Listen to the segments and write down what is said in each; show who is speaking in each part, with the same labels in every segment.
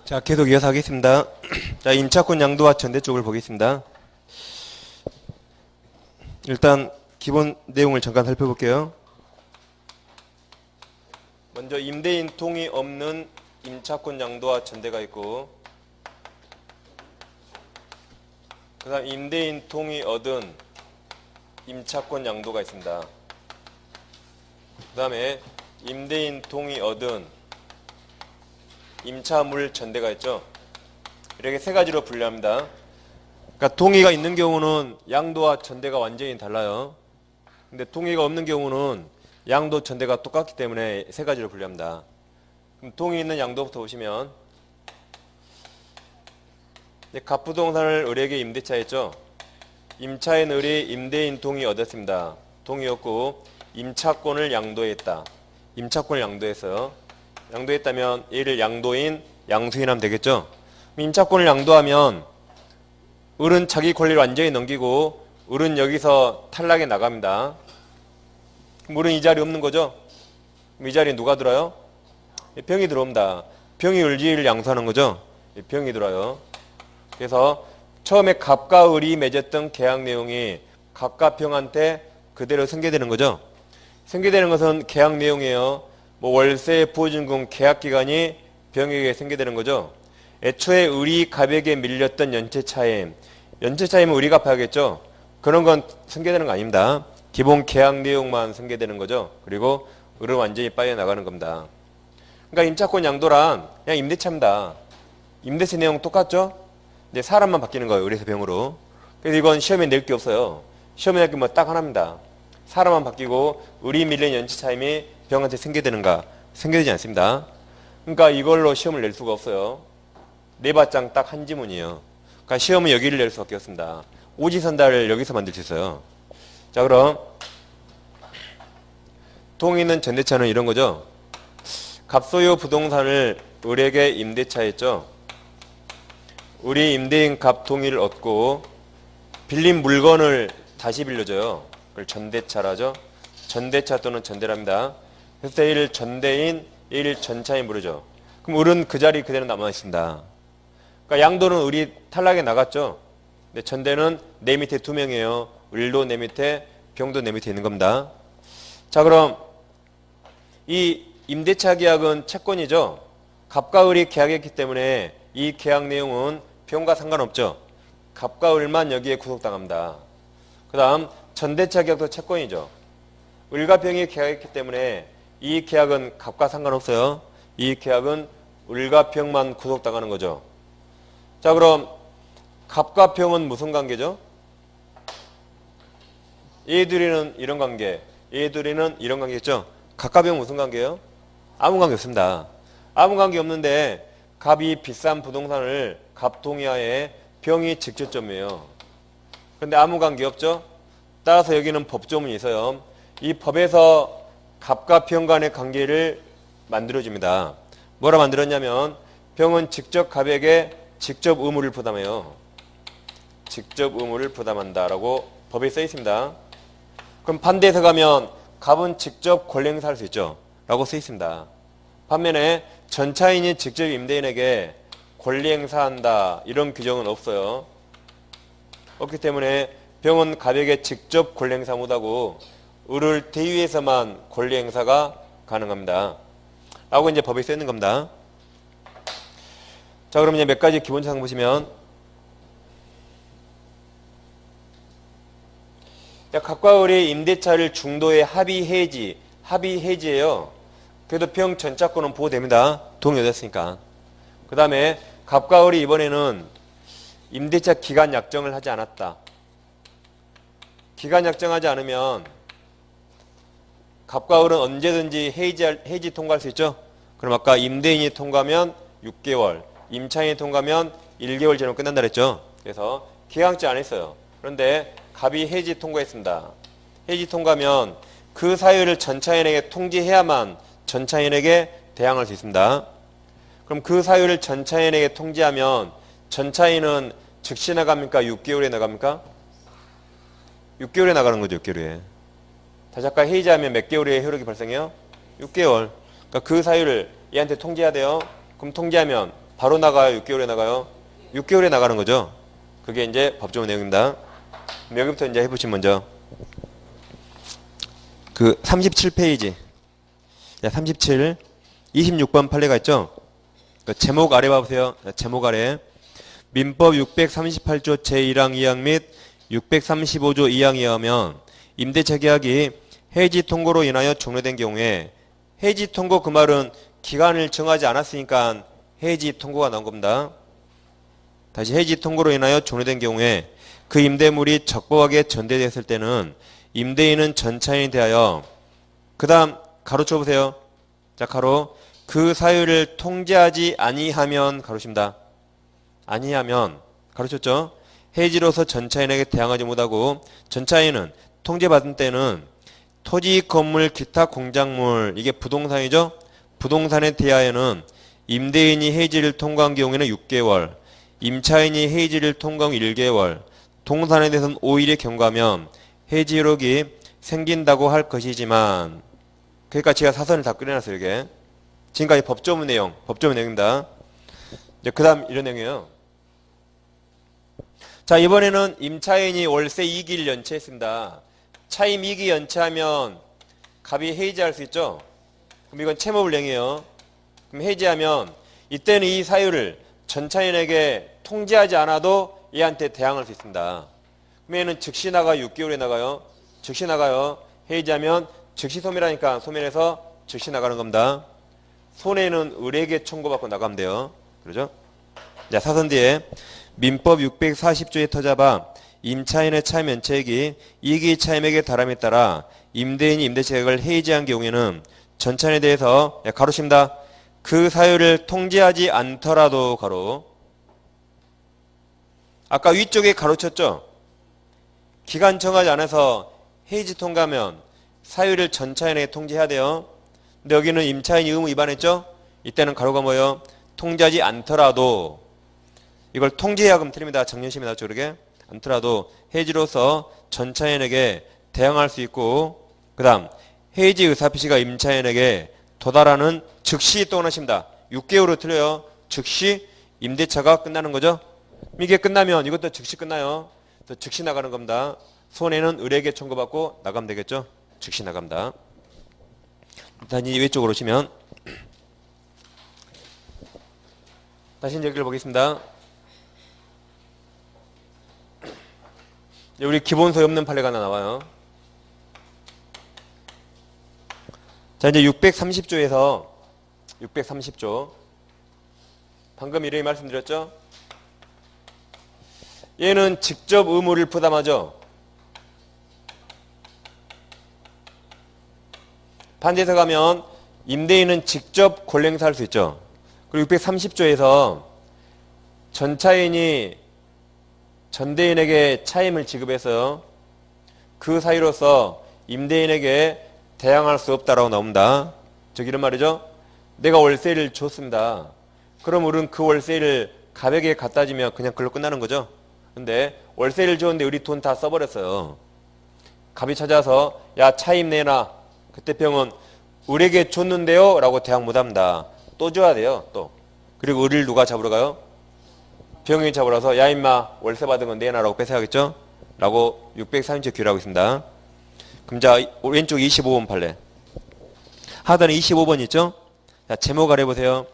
Speaker 1: 자, 계속 이어서 하겠습니다. 자, 임차권 양도와 전대 쪽을 보겠습니다. 일단 기본 내용을 잠깐 살펴볼게요. 먼저 임대인 동의 없는 임차권 양도와 전대가 있고, 그 다음 임대인 동의 얻은 임차권 양도가 있습니다. 그 다음에 임대인 동의 얻은 임차물 전대가 있죠. 이렇게 세 가지로 분류합니다. 그러니까 동의가 있는 경우는 양도와 전대가 완전히 달라요. 근데 동의가 없는 경우는 양도, 전대가 똑같기 때문에 세 가지로 분류합니다. 그럼 동의 있는 양도부터 보시면, 갑부동산을 을에게 임대차 했죠. 임차인 을이 임대인 동의 얻었습니다. 동의 얻고 임차권을 양도했다. 임차권을 양도했어요. 양도했다면 얘를 양도인, 양수인하면 되겠죠. 임차권을 양도하면 을은 자기 권리를 완전히 넘기고 을은 여기서 탈락해 나갑니다. 그럼 을은 이 자리 없는 거죠. 그럼 이 자리에 누가 들어요? 병이 들어옵니다. 병이 을지를 양수하는 거죠. 병이 들어요. 그래서 처음에 갑과 을이 맺었던 계약 내용이 갑과 병한테 그대로 승계되는 거죠. 승계되는 것은 계약 내용이에요. 뭐 월세, 보증금, 계약 기간이 병에게 승계되는 거죠. 애초에 을이 갑에게 밀렸던 연체차임, 연체차임은 을이 갚아야겠죠. 그런 건 승계되는 거 아닙니다. 기본 계약 내용만 승계되는 거죠. 그리고 을은 완전히 빠져나가는 겁니다. 그러니까 임차권 양도란 그냥 임대차입니다. 임대차 내용 똑같죠? 이제 사람만 바뀌는 거예요. 을에서 병으로. 그래서 이건 시험에 낼 게 없어요. 시험에 낼 게 뭐 딱 하나입니다. 사람만 바뀌고 을이 밀린 연체차임이 병한테 승계되는가? 승계되지 않습니다. 그러니까 이걸로 시험을 낼 수가 없어요. 네바짱 딱 한 지문이에요. 그러니까 시험은 여기를 낼 수밖에 없습니다. 오지선다를 여기서 만들 수 있어요. 자, 그럼 동의 있는 전대차는 이런 거죠. 갑소유 부동산을 을에게 임대차했죠. 을이 임대인 갑 동의를 얻고 빌린 물건을 다시 빌려줘요. 그걸 전대차라죠. 전대차 또는 전대랍니다. 그래서 A를 전대인, A를 전차인 부르죠. 그럼 을은 그 자리 그대로 남아 있습니다. 그러니까 양도는 을이 탈락해 나갔죠. 근데 전대는 내 밑에 두 명이에요. 을도 내 밑에, 병도 내 밑에 있는 겁니다. 자, 그럼 이 임대차 계약은 채권이죠. 갑과 을이 계약했기 때문에 이 계약 내용은 병과 상관없죠. 갑과 을만 여기에 구속당합니다. 그 다음 전대차 계약도 채권이죠. 을과 병이 계약했기 때문에 이 계약은 갑과 상관없어요. 이 계약은 을과 병만 구속당하는 거죠. 자, 그럼 갑과 병은 무슨 관계죠? 얘들이는 이런 관계, 얘들이는 이런 관계겠죠. 갑과 병은 무슨 관계예요? 아무 관계 없습니다. 아무 관계 없는데 갑이 비싼 부동산을 갑 동의하에 병이 직접점이에요. 그런데 아무 관계 없죠? 따라서 여기는 법조문이 있어요. 이 법에서 갑과 병 간의 관계를 만들어줍니다. 뭐라 만들었냐면 병은 직접 갑에게 직접 의무를 부담해요. 직접 의무를 부담한다라고 법에 써 있습니다. 그럼 반대해서 가면 갑은 직접 권리 행사할 수 있죠. 라고 써 있습니다. 반면에 전차인이 직접 임대인에게 권리 행사한다 이런 규정은 없어요. 없기 때문에 병은 갑에게 직접 권리 행사 못하고 을을 대위해서만 권리 행사가 가능합니다. 라고 이제 법에 써 있는 겁니다. 자, 그럼 이제 몇 가지 기본 사항 보시면, 갑과 을이 임대차를 중도에 합의해지예요. 그래도 병 전차권은 보호됩니다. 동의 얻었으니까. 그 다음에 갑과 을이 이번에는 임대차 기간 약정을 하지 않았다. 기간 약정하지 않으면 갑과 을은 언제든지 해지 통과할 수 있죠. 그럼 아까 임대인이 통과하면 6개월, 임차인이 통과하면 1개월 전에 끝난다 그랬죠. 그래서 기한치 안 했어요. 그런데 갑이 해지 통과했습니다. 해지 통과하면 그 사유를 전차인에게 통지해야만 전차인에게 대항할 수 있습니다. 그럼 그 사유를 전차인에게 통지하면 전차인은 즉시 나갑니까? 6개월에 나갑니까? 6개월에 나가는 거죠. 6개월에. 다시 아까 해지하면 몇 개월에 효력이 발생해요? 6개월. 그러니까 그 사유를 얘한테 통지해야 돼요. 그럼 통지하면 바로 나가요? 6개월에 나가요? 6개월에 나가는 거죠. 그게 이제 법조문 내용입니다. 여기부터 이제 해보시면 먼저 그 37페이지 37 26번 판례가 있죠. 그 제목 아래 봐보세요. 제목 아래 민법 638조 제1항 2항 및 635조 2항에 의하면 임대차 계약이 해지 통고로 인하여 종료된 경우에 해지 통고 그 말은 기간을 정하지 않았으니까 해지 통고가 나온 겁니다. 다시 해지 통고로 인하여 종료된 경우에 그 임대물이 적법하게 전대됐을 때는 임대인은 전차인이 대하여 그 다음 가로 쳐보세요. 자 가로 그 사유를 통지하지 아니하면 가로십니다. 아니하면 가르쳤죠. 해지로서 전차인에게 대항하지 못하고 전차인은 통지받은 때는 토지, 건물, 기타 공작물 이게 부동산이죠. 부동산에 대하여는 임대인이 해지를 통과한 경우에는 6개월, 임차인이 해지를 통과한 1개월, 동산에 대해서는 5일의 경과면 해지 효력이 생긴다고 할 것이지만 그러니까 제가 사선을 다 끓여놨어요. 이게 지금까지 법조문 내용입니다. 이제 그 다음 이런 내용이에요. 자 이번에는 임차인이 월세 2기를 연체했습니다. 차임 2기 연체하면 갑이 해지할 수 있죠. 그럼 이건 채무불이행이에요. 그럼 해지하면 이때는 이 사유를 전차인에게 통지하지 않아도 얘한테 대항할 수 있습니다. 그럼 얘는 즉시 나가 6개월에 나가요. 즉시 나가요. 해지하면 즉시 소멸하니까 소멸해서 즉시 나가는 겁니다. 손해는 을에게 청구받고 나가면 돼요. 그러죠? 자 사선 뒤에 민법 640조에 터잡아 임차인의 차임 연체액이 이기 차임액에 달함에 따라 임대인이 임대차 계약을 해지한 경우에는 전차인에 대해서 가로십니다. 그 사유를 통지하지 않더라도 가로 아까 위쪽에 가로쳤죠. 기간 정하지 않아서 해지 통과하면 사유를 전차인에게 통지해야 돼요. 근데 여기는 임차인이 의무 위반했죠. 이때는 가로가 뭐예요? 통지하지 않더라도 이걸 통지해야 그럼 틀립니다. 정년심이 나왔죠. 그러게 않더라도 해지로서 전차인에게 대항할 수 있고 그 다음 해지 의사표시가 임차인에게 도달하는 즉시 또 원하십니다. 6개월로 틀려요. 즉시 임대차가 끝나는 거죠. 이게 끝나면 이것도 즉시 끝나요. 또 즉시 나가는 겁니다. 손해는 을에게 청구받고 나가면 되겠죠. 즉시 나갑니다. 다시 왼쪽으로 오시면 다시 여기를 보겠습니다. 우리 기본소유 없는 판례가 하나 나와요. 자 이제 630조에서 630조 방금 이름이 말씀드렸죠. 얘는 직접 의무를 부담하죠. 반대해서 가면 임대인은 직접 권리행사할 수 있죠. 그리고 630조에서 전차인이 전대인에게 차임을 지급해서 그 사유로서 임대인에게 대항할 수 없다라고 나옵니다. 즉 이런 말이죠. 내가 월세를 줬습니다. 그럼 우리는 그 월세를 갑에게 갖다 주면 그냥 그걸로 끝나는 거죠. 근데 월세를 줬는데 우리 돈 다 써버렸어요. 갑이 찾아서 야 차임 내놔. 그때 병은 우리에게 줬는데요 라고 대항 못합니다. 또 줘야 돼요. 또 그리고 을을 누가 잡으러 가요? 병이 잡으러 와서 야 임마 월세 받은 건 내놔라고 뺏어야겠죠? 라고 630조 규율하고 있습니다. 그럼 자 왼쪽 25번 판례 하단에 25번 있죠? 자 제목 아래 보세요.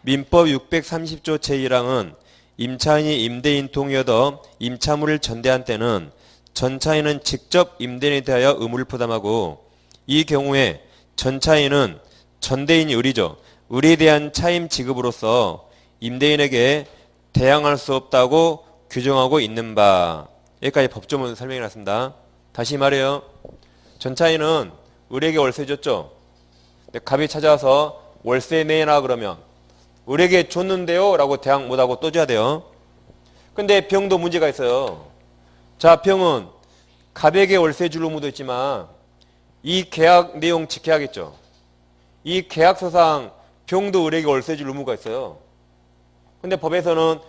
Speaker 1: 민법 630조 제1항은 임차인이 임대인 동의 얻어 임차물을 전대한 때는 전차인은 직접 임대인에 대하여 의무를 부담하고 이 경우에 전차인은 전대인이 을이죠. 을에 대한 차임 지급으로서 임대인에게 대항할 수 없다고 규정하고 있는 바. 여기까지 법조문 설명해 놨습니다. 다시 말해요. 전차인은 을에게 월세 줬죠. 근데 갑이 찾아와서 월세 내놔 그러면 을에게 줬는데요 라고 대항 못하고 또 줘야 돼요. 근데 병도 문제가 있어요. 자 병은 갑에게 월세 줄 의무도 있지만 이 계약 내용 지켜야겠죠. 이 계약서상 병도 을에게 월세 줄 의무가 있어요. 근데 법에서는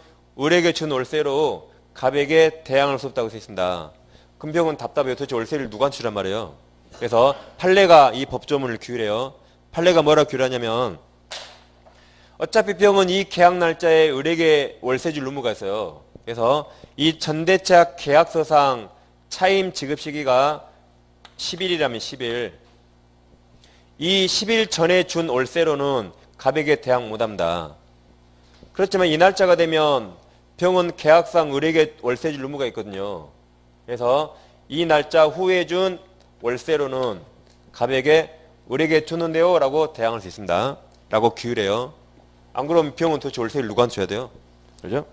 Speaker 1: 을에게 준 월세로 갑에게 대항할 수 없다고 되어 있습니다. 그럼 병은 답답해요. 도대체 월세를 누구한테 주란 말이에요. 그래서 판례가 이 법조문을 규율해요. 판례가 뭐라 규율하냐면 어차피 병은 이 계약 날짜에 을에게 월세 줄 의무가 있어요. 그래서 이 전대차 계약서상 차임 지급 시기가 10일이라면 10일. 이 10일 전에 준 월세로는 갑에게 대항 못합니다. 그렇지만 이 날짜가 되면 병은 계약상 을에게 월세 줄 의무가 있거든요. 그래서 이 날짜 후에 준 월세로는 갑에게 을에게 주는데요 라고 대항할 수 있습니다. 라고 규율해요. 안 그러면 병은 도대체 월세를 누구한테 줘야 돼요? 그죠?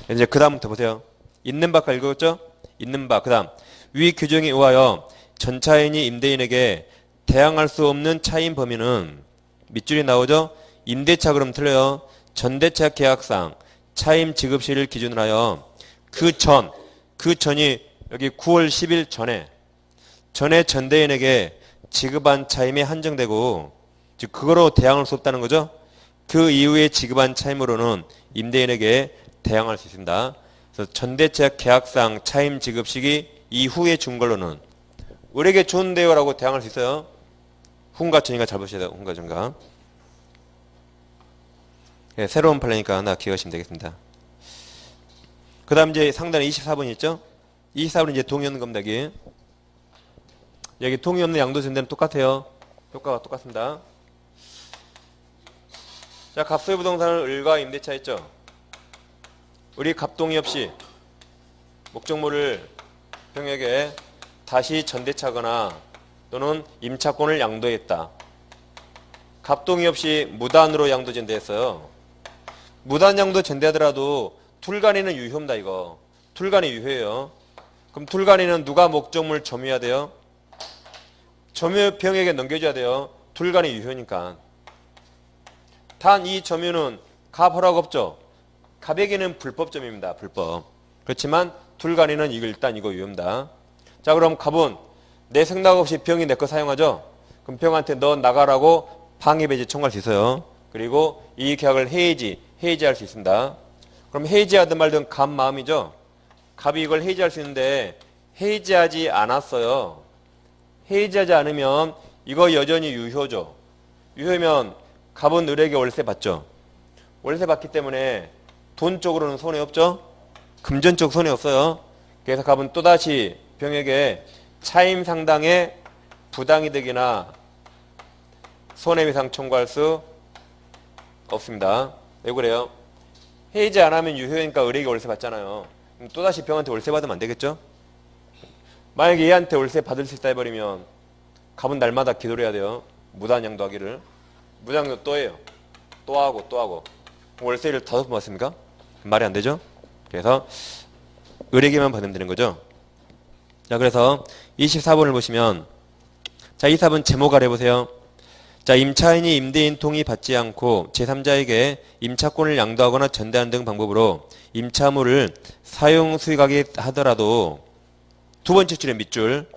Speaker 1: 이제 그 다음부터 보세요. 있는 바까 읽었죠? 있는 바. 그 다음 위 규정에 의하여 전차인이 임대인에게 대항할 수 없는 차임 범위는 밑줄이 나오죠? 임대차 그럼 틀려요. 전대차 계약상 차임 지급시를 기준으로 하여 그 전이 여기 9월 10일 전에 전대인에게 지급한 차임이 한정되고 즉 그거로 대항할 수 없다는 거죠. 그 이후에 지급한 차임으로는 임대인에게 대항할 수 있습니다. 그래서 전대차 계약상 차임 지급 시기 이후에 준 걸로는 을에게 줬는데요 라고 대항할 수 있어요. 후인가 전인가 잘 보셔야 돼요. 후인가 전가. 네, 새로운 판례니까 하나 기억하시면 되겠습니다. 그 다음 이제 상단에 24번 있죠? 24번은 이제 동의 없는 겁니다. 여기 동의 없는 양도 전대는 똑같아요. 효과가 똑같습니다. 자, 갑소유 부동산은 을과 임대차 했죠? 을이 갑동의 없이 목적물을 병에게 다시 전대차거나 또는 임차권을 양도했다. 갑동의 없이 무단으로 양도 전대했어요. 무단 양도 전대하더라도 툴간이는 유효입니다. 이거 툴간이 유효해요. 그럼 툴간이는 누가 목적물 점유해야 돼요? 점유 병에게 넘겨줘야 돼요. 툴간이 유효니까. 단 이 점유는 갑 허락 없죠. 갑에게는 불법 점유입니다. 불법. 그렇지만 툴간이는 일단 이거 유효입니다. 자, 그럼 갑은 내 생각 없이 병이 내 거 사용하죠. 그럼 병한테 너 나가라고 방해배제 청구할 수 있어요. 그리고 이 계약을 해지할 수 있습니다. 그럼 해지하든 말든 갑 마음이죠. 갑이 이걸 해지할 수 있는데 해지하지 않았어요. 해지하지 않으면 이거 여전히 유효죠. 유효면 갑은 을에게 월세 받죠. 월세 받기 때문에 돈 쪽으로는 손해 없죠. 금전 쪽 손해 없어요. 그래서 갑은 또다시 병에게 차임 상당의 부당이득이나 손해배상 청구할 수 없습니다. 왜 그래요? 해지 안 하면 유효니까 을에게 월세 받잖아요. 그럼 또다시 병한테 월세 받으면 안 되겠죠? 만약에 얘한테 월세 받을 수 있다 해버리면 갑은 날마다 기도를 해야 돼요. 무단양도 하기를. 무단양도 또 해요. 또 하고. 월세를 5번 받습니까? 말이 안 되죠? 그래서 을에게만 받으면 되는 거죠. 자, 그래서 24번을 보시면 자, 24번 제목 아래 보세요. 자, 임차인이 임대인 동의 받지 않고 제3자에게 임차권을 양도하거나 전대하는 등 방법으로 임차물을 사용 수익하게 하더라도 두 번째 줄에 밑줄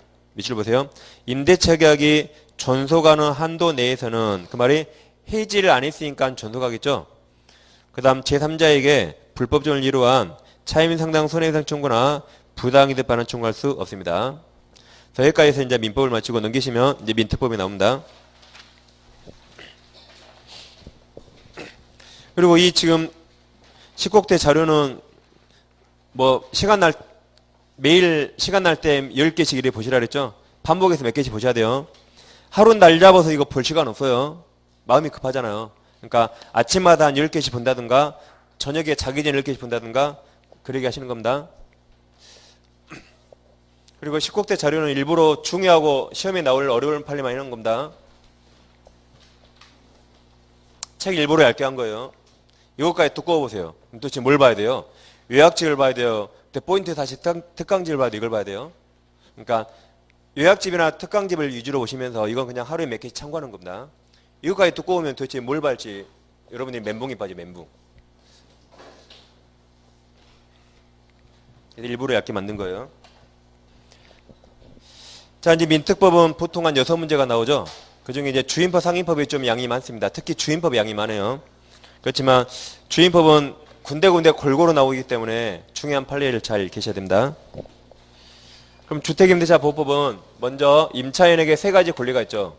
Speaker 1: 보세요. 임대차 계약이 존속하는 한도 내에서는 그 말이 해지를 안 했으니까 존속하겠죠. 그 다음 제3자에게 불법적을 이루한 차임 상당 손해배상 청구나 부당이득 반환 청구할 수 없습니다. 자, 여기까지해서 이제 민법을 마치고 넘기시면 이제 민특법이 나옵니다. 그리고 이 지금 10곡대 자료는 뭐 매일 시간 날 때 10개씩 이렇게 보시라 그랬죠. 반복해서 몇 개씩 보셔야 돼요. 하루 날 잡아서 이거 볼 시간 없어요. 마음이 급하잖아요. 그러니까 아침마다 한 10개씩 본다든가 저녁에 자기 전에 10개씩 본다든가 그러게 하시는 겁니다. 그리고 10곡대 자료는 일부러 중요하고 시험에 나올 어려운 판례만 해놓은 겁니다. 책 일부러 얇게 한 거예요. 이것까지 두꺼워 보세요. 도대체 뭘 봐야 돼요? 요약집을 봐야 돼요. 포인트 다시 특강집을 봐야 돼요. 이걸 봐야 돼요. 그러니까 요약집이나 특강집을 위주로 보시면서 이건 그냥 하루에 몇 개씩 참고하는 겁니다. 이것까지 두꺼우면 도대체 뭘 봐야지 여러분들이 멘붕이 빠져 멘붕. 일부러 얇게 만든 거예요. 자, 이제 민특법은 보통 한 6문제가 나오죠. 그중에 이제 주임법, 상임법이 좀 양이 많습니다. 특히 주임법이 양이 많아요. 그렇지만 주임법은 군데군데 골고루 나오기 때문에 중요한 판례를 잘 계셔야 됩니다. 그럼 주택임대차 보호법은 먼저 임차인에게 3가지 권리가 있죠.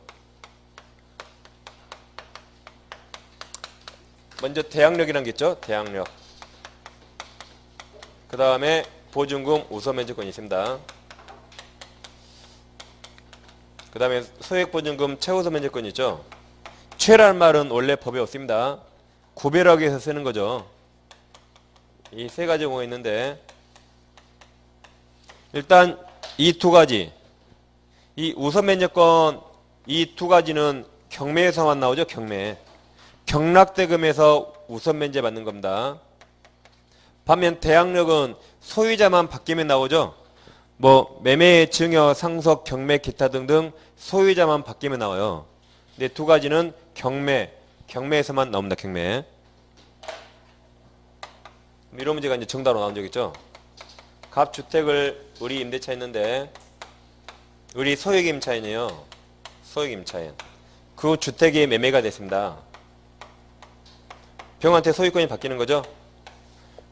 Speaker 1: 먼저 대항력이라는 게 있죠. 대항력. 그 다음에 보증금 우선면제권이 있습니다. 그 다음에 소액보증금 최우선면제권이 있죠. 최라는 말은 원래 법에 없습니다. 구별하기 위해서 쓰는 거죠. 이 세 가지 경우가 있는데 일단 이 두 가지, 이 우선면제권 이 두 가지는 경매에서만 나오죠. 경락대금에서 우선면제 받는 겁니다. 반면 대항력은 소유자만 바뀌면 나오죠. 뭐 매매, 증여, 상속, 경매, 기타 등등 소유자만 바뀌면 나와요. 근데 두 가지는 경매에서만 나옵니다. 경매. 이런 문제가 이제 정답으로 나온 적 있죠. 갑주택을 우리 임대차 있는데 우리 소액 임차인이에요. 소액 임차인. 그 주택이 매매가 됐습니다. 병한테 소유권이 바뀌는 거죠.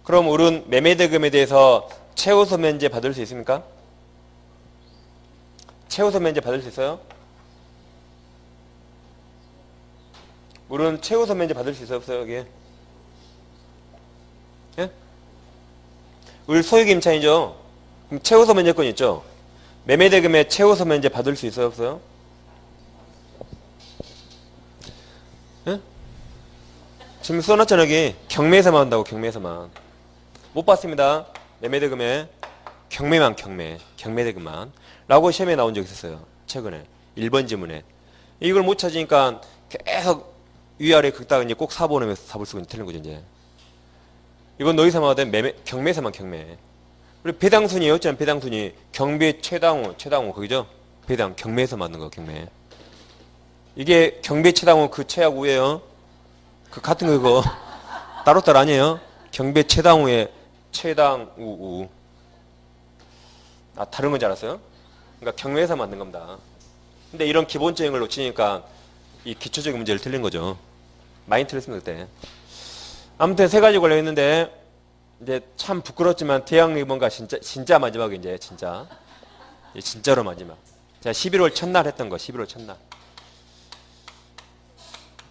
Speaker 1: 그럼 우리는 매매대금에 대해서 최우선 면제 받을 수 있습니까? 최우선 면제 받을 수 있어요? 우리는 최우선 면제 받을 수 있어요? 없어요? 여기? 예? 우리 소유기 임차인이죠? 그럼 최우선 면제권 있죠? 매매대금에 최우선 면제 받을 수 있어요? 없어요? 예? 지금 써놨잖아 여기. 경매에서만 한다고. 경매에서만. 못 받습니다. 매매대금에 경매대금만 라고 시험에 나온 적이 있었어요. 최근에 1번 지문에. 이걸 못 찾으니까 계속 위아래 긁다가 이제 꼭 사보내면서 답을 쓰고 틀린 거죠. 이제 이건 노이사마가 된 경매에서만 경매. 우리 배당순이에요. 어쩌면 배당순이 경비 최당후 거기죠. 배당 경매에서 맞는 거. 경매. 이게 경비 최당후 그 최하고 우예요. 그 같은 거 이거 따로따로 아니에요. 경비 최당후에 최당우. 아, 다른 건 줄 알았어요? 그러니까 경매에서 만든 겁니다. 근데 이런 기본적인 걸 놓치니까 이 기초적인 문제를 틀린 거죠. 많이 틀렸습니다, 그때. 아무튼 세 가지 걸려있는데, 이제 참 부끄럽지만 대항력이 뭔가 진짜 마지막에 이제 진짜로 마지막. 제가 11월 첫날 했던 거, 11월 첫날.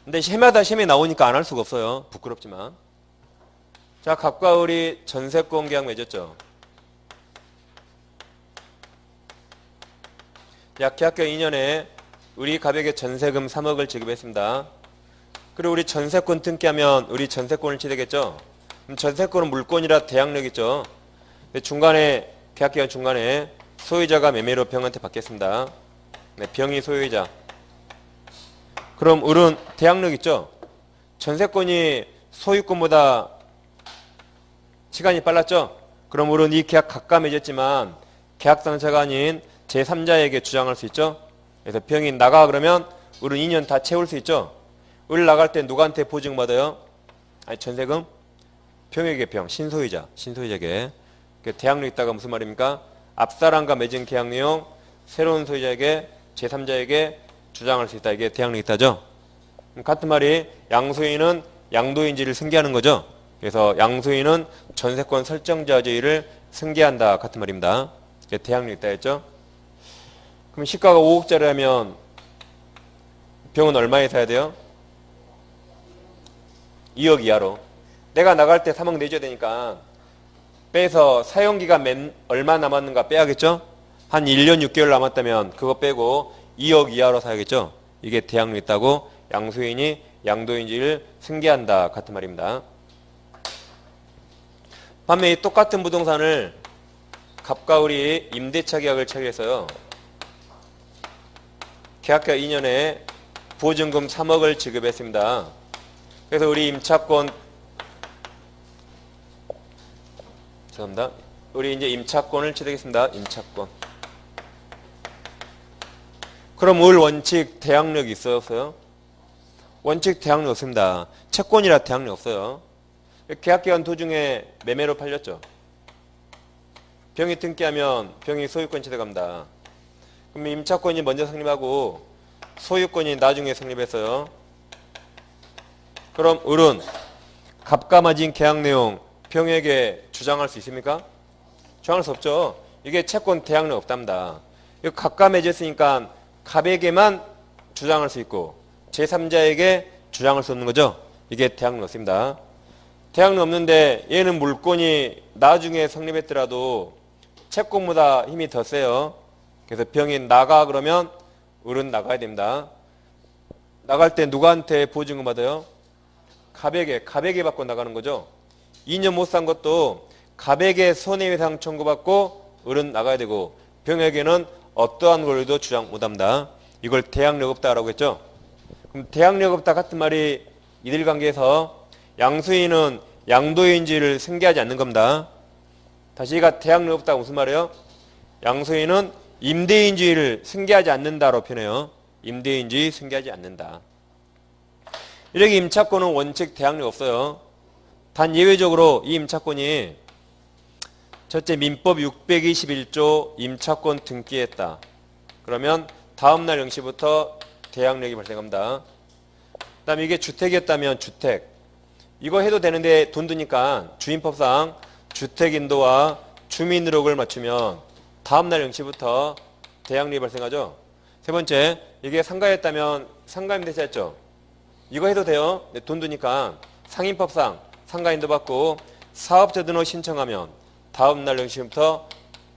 Speaker 1: 근데 해마다 시험에 나오니까 안 할 수가 없어요. 부끄럽지만. 자, 갑과 을이 전세권 계약 맺었죠. 약 계약경 2년에 우리 갑에게 전세금 3억을 지급했습니다. 그리고 우리 전세권 등기하면 우리 전세권을 취득했죠. 그럼 전세권은 물권이라 대항력 있죠. 중간에 계약기간 중간에 소유자가 매매로 병한테 받겠습니다. 네, 병이 소유자. 그럼 을은 대항력 있죠. 전세권이 소유권보다 시간이 빨랐죠. 그럼 을은 이 계약 각각 맺었지만 계약상자가 아닌 제3자에게 주장할 수 있죠. 그래서 병이 나가 그러면 을은 2년 다 채울 수 있죠. 을 나갈 때 누구한테 보증받아요? 아니 전세금? 병에게 병, 신소유자에게. 대항력 있다가 무슨 말입니까? 앞사람과 맺은 계약 내용 새로운 소유자에게 제3자에게 주장할 수 있다. 이게 대항력 있다죠. 같은 말이 양소인은 양도인지를 승계하는 거죠. 그래서 양소인은 전세권 설정자주의를 승계한다. 같은 말입니다. 이게 대항력 있다 했죠. 그럼 시가가 5억짜리라면 병은 얼마에 사야 돼요? 2억 이하로. 내가 나갈 때 3억 내줘야 되니까 빼서 사용기간 얼마 남았는가 빼야겠죠? 한 1년 6개월 남았다면 그거 빼고 2억 이하로 사야겠죠? 이게 대항력 있다고 양수인이 양도인지를 승계한다. 같은 말입니다. 반면 이 똑같은 부동산을 갑과 을이 임대차 계약을 체결해서요. 계약기간 2년에 보증금 3억을 지급했습니다. 그래서 우리 임차권 죄송합니다. 우리 이제 임차권을 취득했습니다. 임차권. 그럼 을 원칙 대항력이 있어요? 없어요? 원칙 대항력 없습니다. 채권이라 대항력 없어요. 계약기간 도중에 매매로 팔렸죠. 병이 등기하면 병이 소유권 취득합니다. 그럼 임차권이 먼저 성립하고 소유권이 나중에 성립했어요. 그럼 을은 갑과 맞은 계약 내용 병에게 주장할 수 있습니까? 주장할 수 없죠. 이게 채권 대항력 없답니다. 이거 갑과 맺었으니까 갑에게만 주장할 수 있고 제3자에게 주장할 수 없는 거죠. 이게 대항력 없습니다. 대항력 없는데 얘는 물권이 나중에 성립했더라도 채권보다 힘이 더 세요. 그래서 병이 나가 그러면 을은 나가야 됩니다. 나갈 때 누구한테 보증금 받아요? 갑에게 받고 나가는 거죠. 2년 못 산 것도 갑에게 손해배상 청구받고 을은 나가야 되고 병에게는 어떠한 권리도 주장 못합니다. 이걸 대항력 없다라고 했죠. 그럼 대항력 없다 같은 말이 이들 관계에서 양수인은 양도인지를 승계하지 않는 겁니다. 다시 이가 대항력 없다가 무슨 말이에요? 양수인은 임대인주의를 승계하지 않는다로 표현해요. 임대인주의 승계하지 않는다. 이렇게 임차권은 원칙 대항력 없어요. 단 예외적으로 이 임차권이 첫째 민법 621조 임차권 등기했다. 그러면 다음날 0시부터 대항력이 발생합니다. 그 다음에 이게 주택이었다면 주택. 이거 해도 되는데 돈 드니까 주임법상 주택인도와 주민등록을 맞추면 다음날 0시부터 대항력이 발생하죠. 세 번째, 이게 상가였다면 상가임대차였죠. 이거 해도 돼요. 근데 돈 드니까 상임법상 상가인도 받고 사업자 등록 신청하면 다음날 0시부터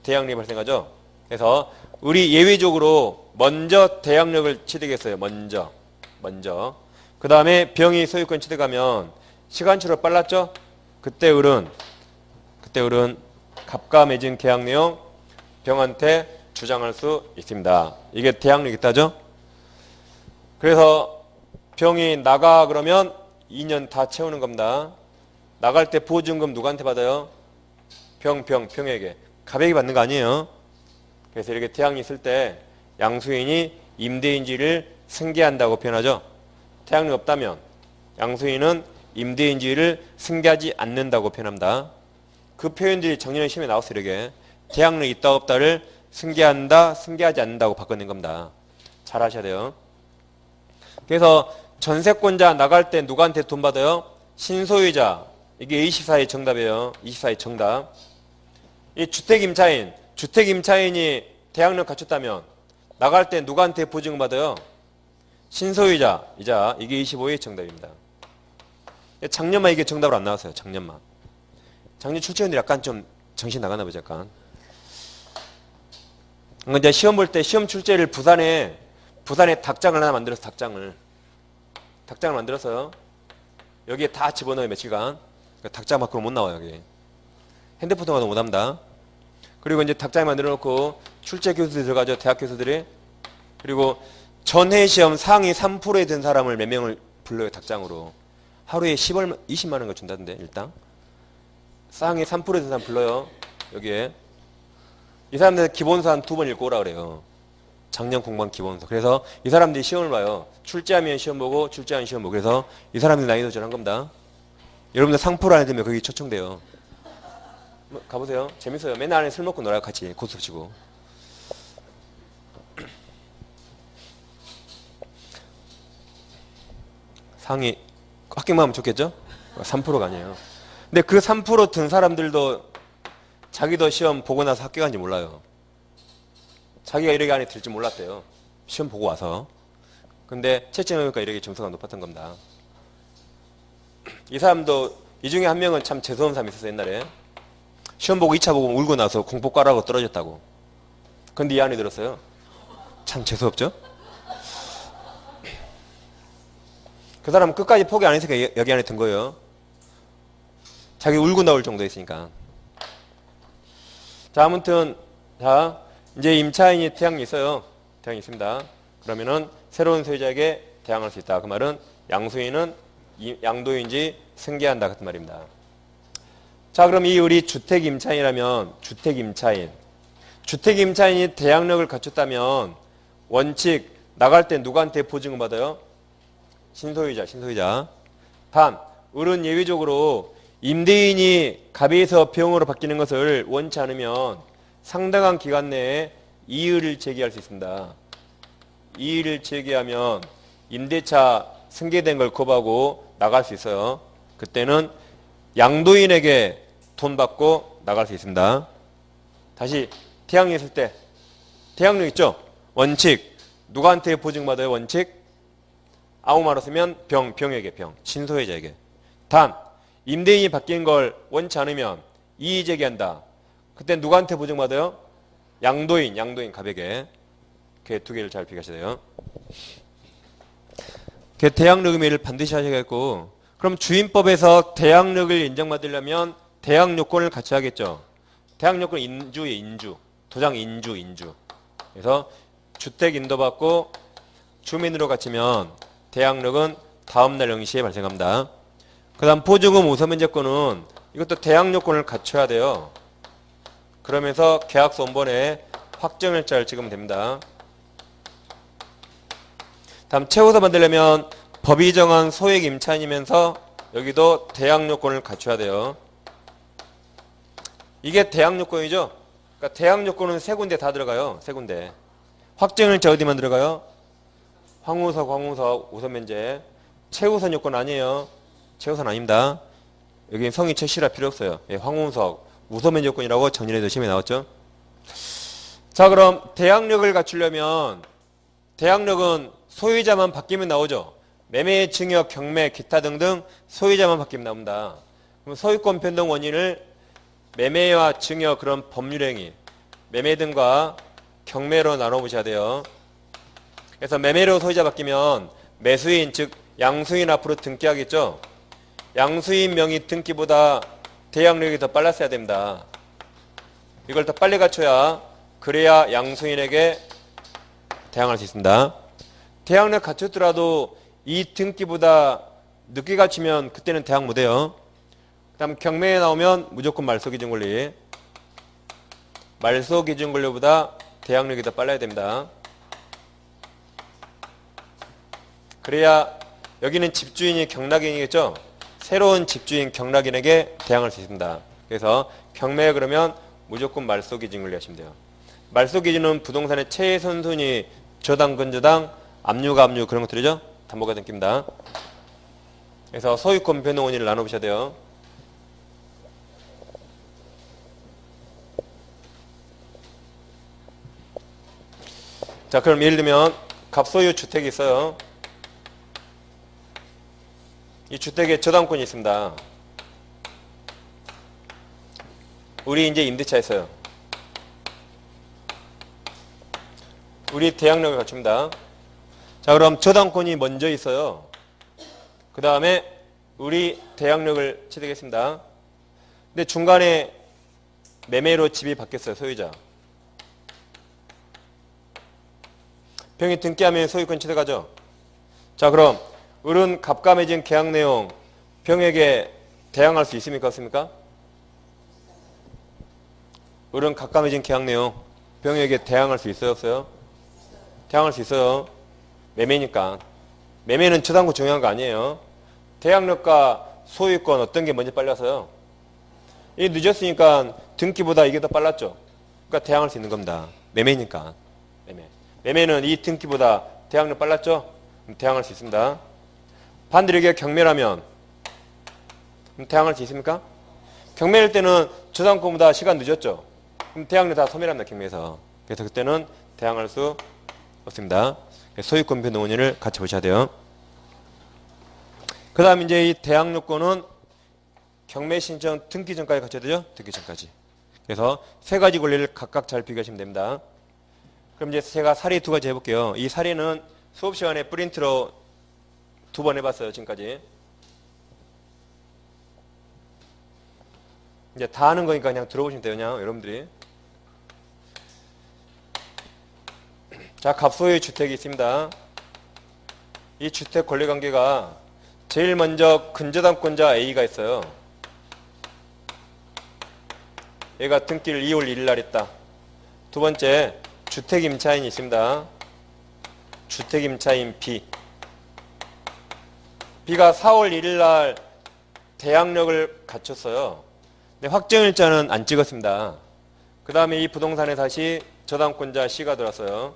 Speaker 1: 대항력이 발생하죠. 그래서 우리 예외적으로 먼저 대항력을 취득했어요. 먼저. 그 다음에 병이 소유권 취득하면 시간추로 빨랐죠. 그때 을은 갑과 맺은 계약 내용 병한테 주장할 수 있습니다. 이게 대항력 있다죠. 그래서 병이 나가 그러면 2년 다 채우는 겁니다. 나갈 때 보증금 누구한테 받아요? 병에게. 갑에게 받는 거 아니에요. 그래서 이렇게 대항이 있을 때 양수인이 임대인지를 승계한다고 표현하죠. 대항력 없다면 양수인은 임대인지를 승계하지 않는다고 표현합니다. 그 표현들이 작년에 시험에 나왔어요. 이렇게 대항력 있다 없다를 승계한다, 승계하지 않는다고 바꿔낸 겁니다. 잘 하셔야 돼요. 그래서 전세권자 나갈 때 누구한테 돈 받아요? 신소유자. 이게 24의 정답이에요. 24의 정답. 이 주택임차인이 대항력 갖췄다면 나갈 때 누구한테 보증금 받아요? 신소유자. 이게 25의 정답입니다. 작년만 이게 정답으로 안 나왔어요. 작년 출제원들이 약간 좀 정신 나가나 보죠. 약간. 이제 시험 볼 때 시험 출제를 부산에 닭장을 하나 만들어서 닭장을 만들어서요. 여기에 다 집어넣어요. 며칠간. 닭장 밖으로 못 나와요. 여기. 핸드폰 통화도 못 합니다. 그리고 이제 닭장 만들어 놓고 출제 교수들이 들어가죠. 대학 교수들이. 그리고 전회 시험 상위 3%에 든 사람을 몇 명을 불러요. 닭장으로. 하루에 20만 원가 준다던데 일당. 상위 3%에 든 사람 불러요. 여기에. 이 사람들 기본서 한 2번 읽고 오라 그래요. 작년 공부한 기본서. 그래서 이 사람들이 시험을 봐요. 출제하면 시험 보고 출제하면 시험 보고. 그래서 이 사람들이 난이도 전한 겁니다. 여러분들 상포를 안에 들면 거기 초청돼요. 가보세요. 재밌어요. 맨날 안에 술 먹고 놀아요. 같이 고수 치고. 상위 합격만 하면 좋겠죠? 3%가 아니에요. 근데 그 3% 든 사람들도 자기도 시험 보고 나서 합격한지 몰라요. 자기가 이렇게 안에 들지 몰랐대요. 시험 보고 와서. 근데 채점해보니까 이렇게 점수가 높았던 겁니다. 이 사람도 이 중에 한 명은 참 재수없는 사람이 있었어요. 옛날에. 시험 보고 2차 보고 울고 나서 공포 까라고 떨어졌다고. 근데 이 안에 들었어요. 참 재수없죠? 그 사람은 끝까지 포기 안 했으니까 여기 안에 든 거예요. 자기 울고 나올 정도였으니까. 자, 아무튼 이제 임차인이 대항이 있어요. 대항이 있습니다. 그러면은 새로운 소유자에게 대항할 수 있다. 그 말은 양수인은 양도인지 승계한다 같은 말입니다. 자, 그럼 이 우리 주택임차인이라면 주택임차인이 대항력을 갖췄다면 원칙 나갈 때 누구한테 보증금 받아요? 신소유자. 단, 을은 예외적으로 임대인이 갑에서 병으로 바뀌는 것을 원치 않으면 상당한 기간 내에 이의를 제기할 수 있습니다. 이의를 제기하면 임대차 승계된 걸 거부하고 나갈 수 있어요. 그때는 양도인에게 돈 받고 나갈 수 있습니다. 다시 대항력 있을 때 대항력 있죠? 원칙 누구한테 보증받아요? 원칙 아무 말 없으면 병에게 진소유자에게. 단 임대인이 바뀐 걸 원치 않으면 이의 제기한다. 그때 누구한테 보증받아요? 양도인 갑에게. 그 두 개를 잘 비교하셔야 돼요. 그 대항력 의미를 반드시 하셔야겠고, 그럼 주임법에서 대항력을 인정받으려면 대항 요건을 갖춰야겠죠. 대항 요건 인주의 인주, 도장 인주. 그래서 주택 인도받고 주민으로 갇히면 대항력은 다음날 0시에 발생합니다. 그 다음 보증금 우선면제권은 이것도 대항 요건을 갖춰야 돼요. 그러면서 계약서 원본에 확정일자를 찍으면 됩니다. 다음 채무서 만들려면 법이 정한 소액 임차인이면서 여기도 대항 요건을 갖춰야 돼요. 이게 대항 요건이죠. 그러니까 대항 요건은 세 군데 다 들어가요. 세 군데. 확정일자 어디만 들어가요? 황우석 우선면제. 최우선 요건 아니에요. 최우선 아닙니다. 여기 성이 최씨라 필요 없어요. 예, 황우석 우선면제 요건이라고 정리해도 시험에 나왔죠. 자, 그럼 대항력을 갖추려면 대항력은 소유자만 바뀌면 나오죠. 매매, 증여, 경매, 기타 등등 소유자만 바뀌면 나옵니다. 그럼 소유권 변동 원인을 매매와 증여 그런 법률행위, 매매 등과 경매로 나눠보셔야 돼요. 그래서 매매로 소유자 바뀌면 매수인 즉 양수인 앞으로 등기하겠죠. 양수인 명의 등기보다 대항력이 더 빨랐어야 됩니다. 이걸 더 빨리 갖춰야 그래야 양수인에게 대항할 수 있습니다. 대항력 갖췄더라도 이 등기보다 늦게 갖추면 그때는 대항 못해요. 그 다음 경매에 나오면 무조건 말소기준권리. 말소기준권리보다 대항력이 더 빨라야 됩니다. 그래야 여기는 집주인이 경락인이겠죠. 새로운 집주인 경락인에게 대항할 수 있습니다. 그래서 경매에 그러면 무조건 말소기준권리 하시면 돼요. 말소기준은 부동산의 최선순위 저당 근저당 압류가 압류 그런 것들이죠. 담보가 등기입니다. 그래서 소유권 변동 원인을 나눠보셔야 돼요. 자, 그럼 예를 들면 갑소유 주택이 있어요. 이 주택에 저당권이 있습니다. 우리 이제 임대차 있어요. 우리 대항력을 갖춥니다. 자, 그럼 저당권이 먼저 있어요. 그 다음에 우리 대항력을 취득했습니다. 근데 중간에 매매로 집이 바뀌었어요. 소유자. 병이 등기하면 소유권 취득하죠. 자, 그럼 을은 갑과 맺은 계약 내용 병에게 대항할 수 있습니까? 없습니까? 을은 갑과 맺은 계약 내용 병에게 대항할 수 있어요? 없어요? 대항할 수 있어요. 매매니까. 매매는 저당권 중요한 거 아니에요. 대항력과 소유권 어떤 게 먼저 빨라서요? 이 늦었으니까 등기보다 이게 더 빨랐죠. 그러니까 대항할 수 있는 겁니다. 매매니까. 매매는 이 등기보다 대항력 빨랐죠? 그럼 대항할 수 있습니다. 반대로 이게 경매라면 그럼 대항할 수 있습니까? 경매일 때는 저당권보다 시간 늦었죠. 그럼 대항력 다 소멸합니다. 경매에서. 그래서 그때는 대항할 수 없습니다. 소유권 변동 원인을 같이 보셔야 돼요. 그 다음 이제 이 대항 요건은 경매 신청 등기 전까지 갖춰야 되죠. 등기 전까지. 그래서 세 가지 권리를 각각 잘 비교하시면 됩니다. 그럼 이제 제가 사례 두 가지 해볼게요. 이 사례는 수업 시간에 프린트로 2번 해봤어요. 지금까지. 이제 다 하는 거니까 그냥 들어보시면 돼요. 그냥 여러분들이. 자, 갑소유의 주택이 있습니다. 이 주택 권리관계가 제일 먼저 근저당권자 A가 있어요. 얘가 등기를 2월 1일 날 했다. 두 번째, 주택임차인이 있습니다. 주택임차인 B. B가 4월 1일 날 대항력을 갖췄어요. 근데 확정일자는 안 찍었습니다. 그 다음에 이 부동산에 다시 저당권자 C가 들어왔어요.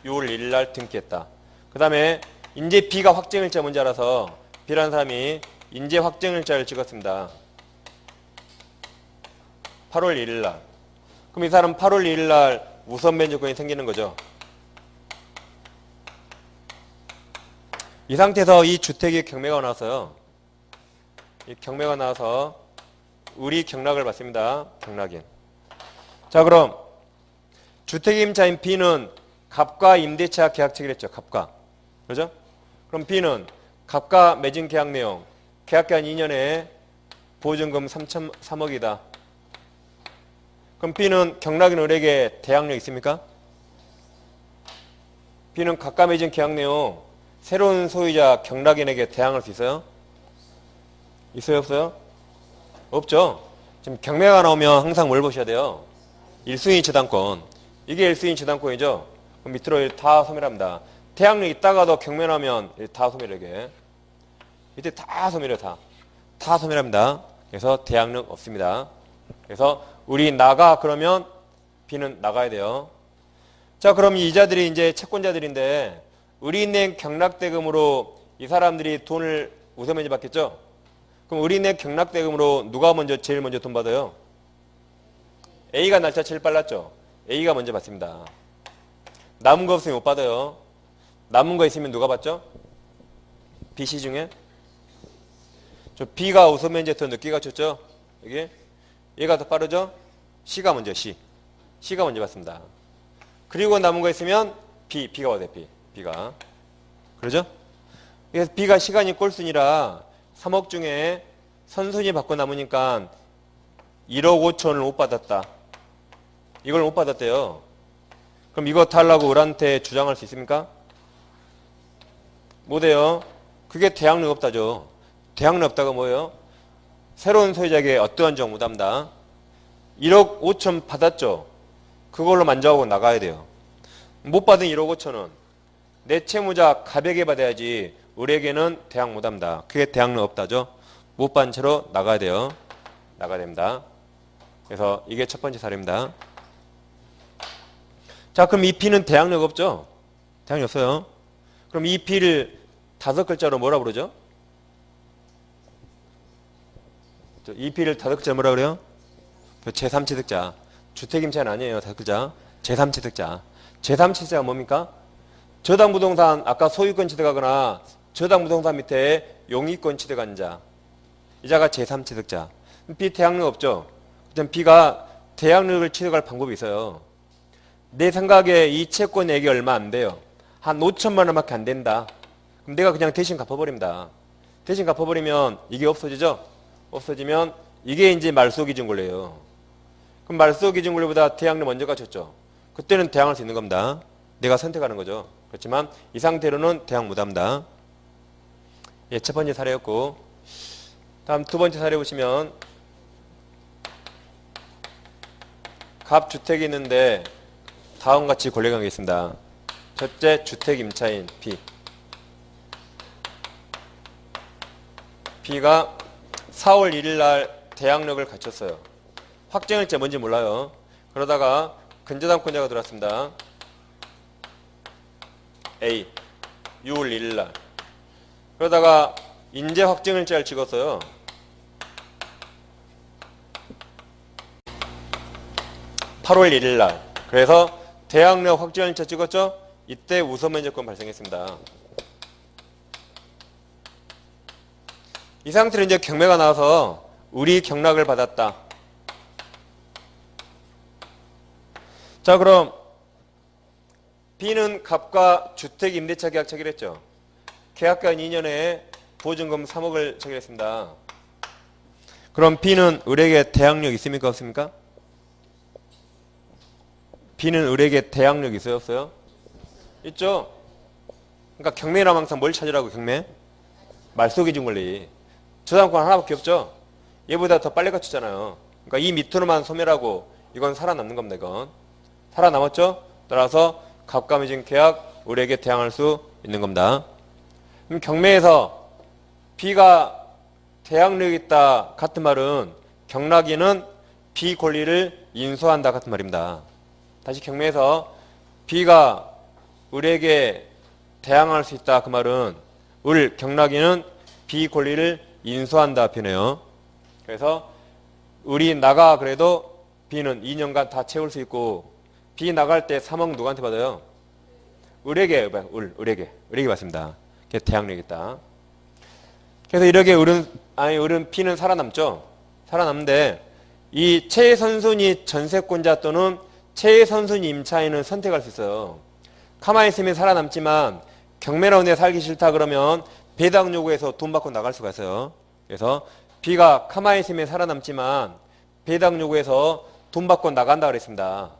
Speaker 1: 6월 1일 날 등기했다. 그 다음에 이제 B가 확정일자 뭔지 알아서 B라는 사람이 인재 확정일자를 찍었습니다. 8월 1일 날. 그럼 이 사람 8월 1일 날 우선 변조권이 생기는 거죠. 이 상태에서 이 주택이 경매가 나왔어요. 이 경매가 나와서 우리 경락을 받습니다. 경락인. 자, 그럼 주택 임차인 B는 갑과 임대차 계약 체결했죠. 갑과. 그죠? 그럼 B는 갑과 맺은 계약 내용. 계약기간 2년에 보증금 3억이다. 그럼 B는 경락인 을에게 대항력 있습니까? B는 갑과 맺은 계약 내용 새로운 소유자 경락인에게 대항할 수 있어요? 있어요, 없어요? 없죠. 지금 경매가 나오면 항상 뭘 보셔야 돼요? 1순위 저당권. 이게 1순위 저당권이죠. 그럼 밑으로 다 소멸합니다. 대항력 있다가도 경매 나오면 다 소멸하게. 이때 다 소멸해요, 다. 다 소멸합니다. 그래서 대항력 없습니다. 그래서 우리 나가 그러면 B는 나가야 돼요. 자, 그럼 이 이자들이 이제 채권자들인데 우리은행 경락대금으로 이 사람들이 돈을 우선면제 받겠죠? 그럼 우리은행 경락대금으로 누가 제일 먼저 돈 받아요? A가 날짜 제일 빨랐죠? A가 먼저 받습니다. 남은 거 없으면 못 받아요. 남은 거 있으면 누가 받죠? B, C 중에? 저 B가 우선면제 더 늦게 갖췄죠? 여기? 얘가 더 빠르죠? C가 먼저, C가 먼저 받습니다. 그리고 남은 거 있으면 B가 받아요, B가. 그러죠? 그래서 B가 시간이 꼴순이라 3억 중에 선순위 받고 남으니까 1억 5천을 못 받았다. 이걸 못 받았대요. 그럼 이거 달라고 을한테 주장할 수 있습니까? 못해요. 그게 대항력 없다죠. 대항력 없다가 뭐예요? 새로운 소유자에게 어떠한 정 못합니다. 1억 5천 받았죠. 그걸로 만족하고 나가야 돼요. 못 받은 1억 5천은 내 채무자 갑에게 받아야지 을에게는 대항 못합니다. 그게 대항력 없다죠. 못 받은 채로 나가야 돼요. 나가야 됩니다. 그래서 이게 첫 번째 사례입니다. 자, 그럼 이 P는 대항력 없죠? 대항력 없어요. 그럼 이 P를 5글자로 뭐라 부르죠? 이 P를 5글자로 뭐라 그래요? 제3취득자. 주택임차는 아니에요. 5글자. 제3취득자. 제3취득자가 뭡니까? 저당부동산 아까 소유권 취득하거나 저당부동산 밑에 용의권 취득한 자. 이 자가 제3취득자. B 대항력 없죠? 그럼 B가 대항력을 취득할 방법이 있어요. 내 생각에 이 채권액이 얼마 안 돼요. 한 5천만 원밖에 안 된다. 그럼 내가 그냥 대신 갚아버립니다. 대신 갚아버리면 이게 없어지죠? 없어지면 이게 이제 말소기준권료예요. 그럼 말소기준권료보다 대항력 먼저 갖췄죠. 그때는 대항할 수 있는 겁니다. 내가 선택하는 거죠. 그렇지만 이 상태로는 대항 못합니다. 예, 첫 번째 사례였고, 다음 두 번째 사례 보시면 갑주택이 있는데 다음과 같이 권리관계 있습니다. 첫째, 주택 임차인 B. B가 4월 1일 날 대항력을 갖췄어요. 확정일자 뭔지 몰라요. 그러다가 근저당권자가 들어왔습니다. A. 6월 1일 날. 그러다가 인재 확정일자를 찍었어요. 8월 1일 날. 그래서 대항력 확정일자 찍었죠? 이때 우선면제권 발생했습니다. 이 상태로 이제 경매가 나와서 우리 경락을 받았다. 자, 그럼 B는 갑과 주택 임대차 계약 체결했죠. 계약기간 2년에 보증금 3억을 체결했습니다. 그럼 B는 을에게 대항력 있습니까? 없습니까? B는 을에게 대항력 있어요? 없어요? 있죠? 그러니까 경매라면 항상 뭘 찾으라고 경매? 말소기준권리. 저당권 하나밖에 없죠? 얘보다 더 빨리 갖추잖아요. 그러니까 이 밑으로만 소멸하고 이건 살아남는 겁니다. 이건. 살아남았죠? 따라서 갑과 맺은 계약 을에게 대항할 수 있는 겁니다. 그럼 경매에서 B가 대항력 있다 같은 말은 경락인은 B 권리를 인수한다 같은 말입니다. 다시 경매에서 B가 을에게 대항할 수 있다 그 말은 을 경락인은 B 권리를 인수한다 표현해요. 그래서 을이 나가 그래도 B는 2년간 다 채울 수 있고 B 나갈 때 3억 누구한테 받아요? 을에게 받습니다. 대항력이 있다. 그래서 이렇게 을은 B는 살아남죠. 살아남는데 이 최선순위 전세권자 또는 최선순위 임차인은 선택할 수 있어요. 가만히 있으면 살아남지만 경매라는 데 살기 싫다 그러면 배당 요구해서 돈 받고 나갈 수가 있어요. 그래서 B가 가만히 있으면 살아남지만 배당 요구해서 돈 받고 나간다 그랬습니다.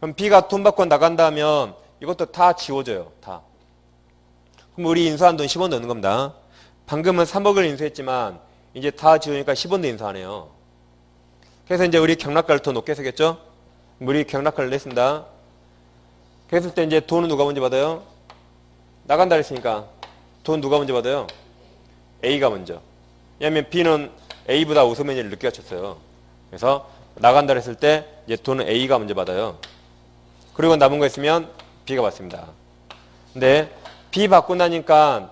Speaker 1: 그럼 B가 돈 받고 나간다 하면 이것도 다 지워져요. 다. 그럼 우리 인수한 돈 10원 넣는 겁니다. 방금은 3억을 인수했지만 이제 다 지우니까 10원도 인수하네요. 그래서 이제 우리 경락가를 더 높게 쓰겠죠? 우리 경락가를 냈습니다. 그랬을 때 이제 돈은 누가 먼저 받아요? 나간다 그랬으니까 돈 누가 먼저 받아요? A가 먼저. 왜냐하면 B는 A보다 우선매니를 늦게 갖췄어요. 그래서 나간다 그랬을 때 이제 돈은 A가 먼저 받아요. 그리고 남은 거 있으면 B가 받습니다. 근데 A 받고 나니까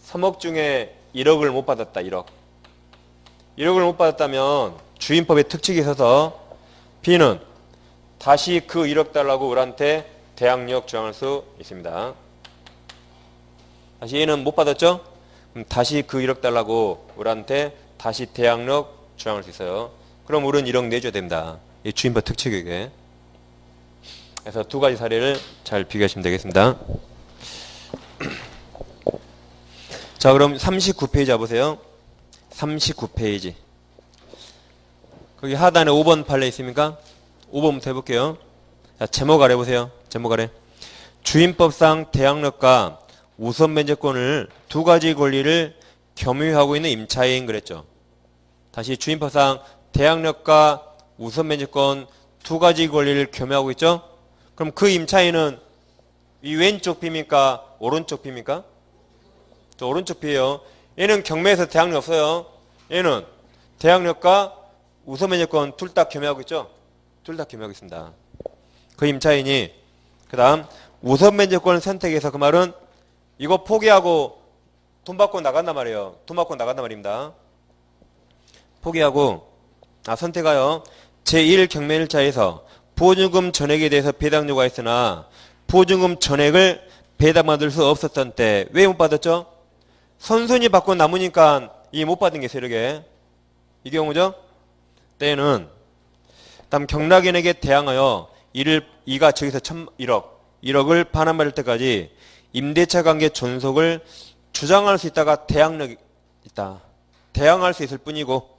Speaker 1: 3억 중에 1억을 못 받았다. 1억을 못 받았다면 주임법의 특칙이 있어서 B는 다시 그 1억 달라고 을한테 대항력 주장할 수 있습니다. 다시 A는 못 받았죠? 그럼 다시 그 1억 달라고 을한테 다시 대항력 주장할 수 있어요. 그럼 을은 1억 내줘야 됩니다. 이 주임법 특칙이게. 그래서 두 가지 사례를 잘 비교하시면 되겠습니다. 자, 그럼 39페이지 와보세요. 39페이지. 거기 하단에 5번 판례 있습니까? 5번부터 해볼게요. 자, 제목 아래 보세요. 제목 아래. 주임법상 대항력과 우선 면제권을 두 가지 권리를 겸유하고 있는 임차인 그랬죠. 다시 주임법상 대항력과 우선 면제권 두 가지 권리를 겸유하고 있죠. 그럼 그 임차인은 이 왼쪽 B입니까? 오른쪽 B입니까? 저 오른쪽 B예요. 얘는 경매에서 대항력 없어요. 얘는 대항력과 우선 면제권 둘 다 겸유하고 있죠. 둘 다 겸유하고 있습니다. 그 임차인이 그 다음 우선 면제권을 선택해서 그 말은 이거 포기하고 돈 받고 나간단 말이에요. 돈 받고 나간단 말입니다. 포기하고 선택하여 제1경매1차에서 보증금 전액에 대해서 배당 요구가 있으나 보증금 전액을 배당받을 수 없었던 때 왜 못 받았죠? 선순위 받고 남으니까 이 못 받은 게 있어요. 이 경우죠. 때는 다음 경락인에게 대항하여 이가 저기서 1억을 반환받을 때까지 임대차 관계 존속을 주장할 수 있다가 대항력이 있다. 대항할 수 있을 뿐이고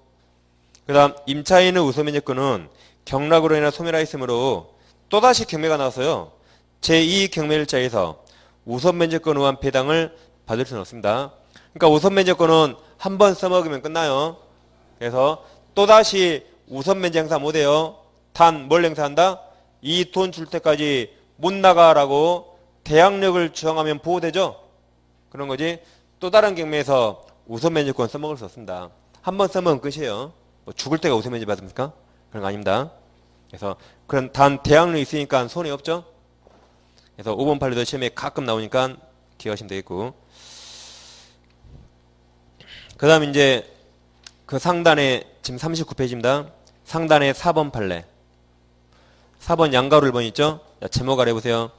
Speaker 1: 그 다음 임차인의 우선면제권은 경락으로 인한 소멸하 있으므로 또다시 경매가 나왔어요. 제2경매1차에서 우선면제권 의한 배당을 받을 수는 없습니다. 그러니까 우선면제권은 한 번 써먹으면 끝나요. 그래서 또다시 우선면제 행사 못해요. 단 뭘 행사한다? 이 돈 줄 때까지 못 나가라고 대항력을 주장하면 보호되죠. 그런 거지. 또 다른 경매에서 우선면제권 써먹을 수 없습니다. 한 번 써먹으면 끝이에요. 뭐 죽을 때가 우선면제 받습니까? 그런 거 아닙니다. 그래서 그런 단 대항력이 있으니까 손이 없죠. 그래서 5번 판례도 시험에 가끔 나오니까 기억하시면 되겠고. 그 다음 이제 그 상단에 지금 39페이지입니다. 상단에 4번 판례. 4번 양가로 1번 있죠? 자, 제목 아래 보세요.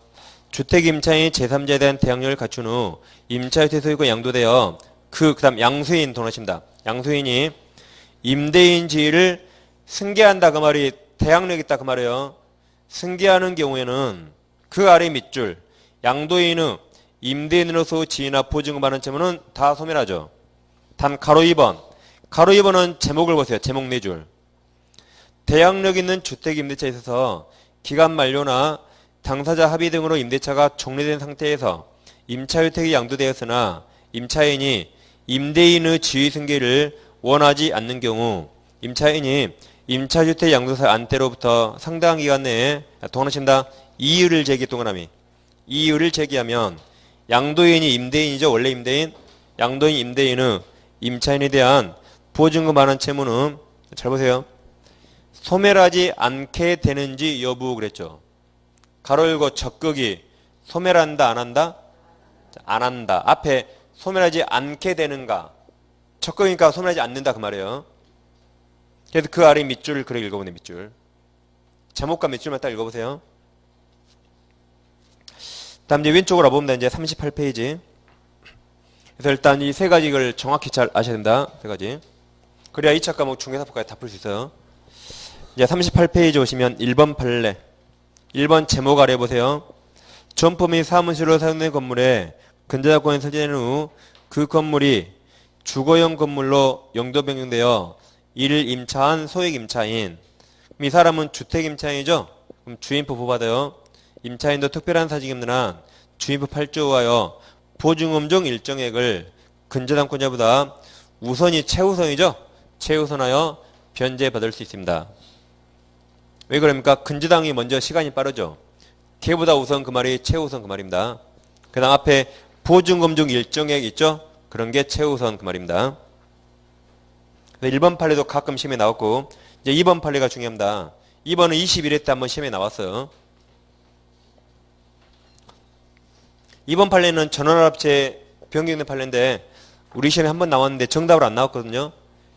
Speaker 1: 주택임차인이 제3자에 대한 대항력을 갖춘 후 임차유태 소유권 양도되어 그 다음 양수인 동하십니다. 양수인이 임대인 지위를 승계한다 그 말이 대항력 있다 그 말이에요. 승계하는 경우에는 그 아래 밑줄 양도인의 임대인으로서 지위나 보증금 받는 채무는 다 소멸하죠. 단 가로 2번. 가로 2번은 제목을 보세요. 제목 4줄. 대항력 있는 주택 임대차에 있어서 기간 만료나 당사자 합의 등으로 임대차가 종료된 상태에서 임차유택이 양도되었으나 임차인이 임대인의 지위 승계를 원하지 않는 경우 임차인이 임차주택 양도세 안때로부터 상당한 기간 내에 동원하신다. 이의를 제기 동그라미. 이의를 제기하면 양도인이 임대인이죠. 원래 임대인. 양도인 임대인의 임차인에 대한 보증금 반환 채무는 잘 보세요. 소멸하지 않게 되는지 여부 그랬죠. 가로 열고 적극이 소멸한다 안 한다? 안 한다. 앞에 소멸하지 않게 되는가. 적극이니까 소멸하지 않는다 그 말이에요. 그래서 그 아래 밑줄을 그렇게 읽어보네. 밑줄. 제목과 밑줄만 딱 읽어보세요. 다음 이제 왼쪽으로 와보면 이제 38페이지. 그래서 일단 이 세 가지를 정확히 잘 아셔야 된다. 세 가지. 그래야 2차 과목 중개사법까지 다 풀 수 있어요. 이제 38페이지 오시면 1번 판례. 1번 제목 아래 보세요. 점포 및 사무실로 사용된 건물에 근저작권이 설정된 후 그 건물이 주거용 건물로 용도 변경되어 이를 임차한 소액 임차인. 이 사람은 주택 임차인이죠. 그럼 주임표 보호받아요. 임차인도 특별한 사정이 없는 한 주임표 8조에 의하여 보증금 중 일정액을 근저당권자보다 우선이 최우선이죠. 최우선하여 변제받을 수 있습니다. 왜 그럽니까? 근저당이 먼저 시간이 빠르죠. 걔보다 우선 그 말이 최우선 그 말입니다. 그 다음 앞에 보증금 중 일정액 있죠? 그런 게 최우선 그 말입니다. 1번 판례도 가끔 시험에 나왔고 이제 2번 판례가 중요합니다. 2번은 21회 때 한번 시험에 나왔어요. 2번 판례는 전원합체 변경된 판례인데 우리 시험에 한번 나왔는데 정답으로 안 나왔거든요.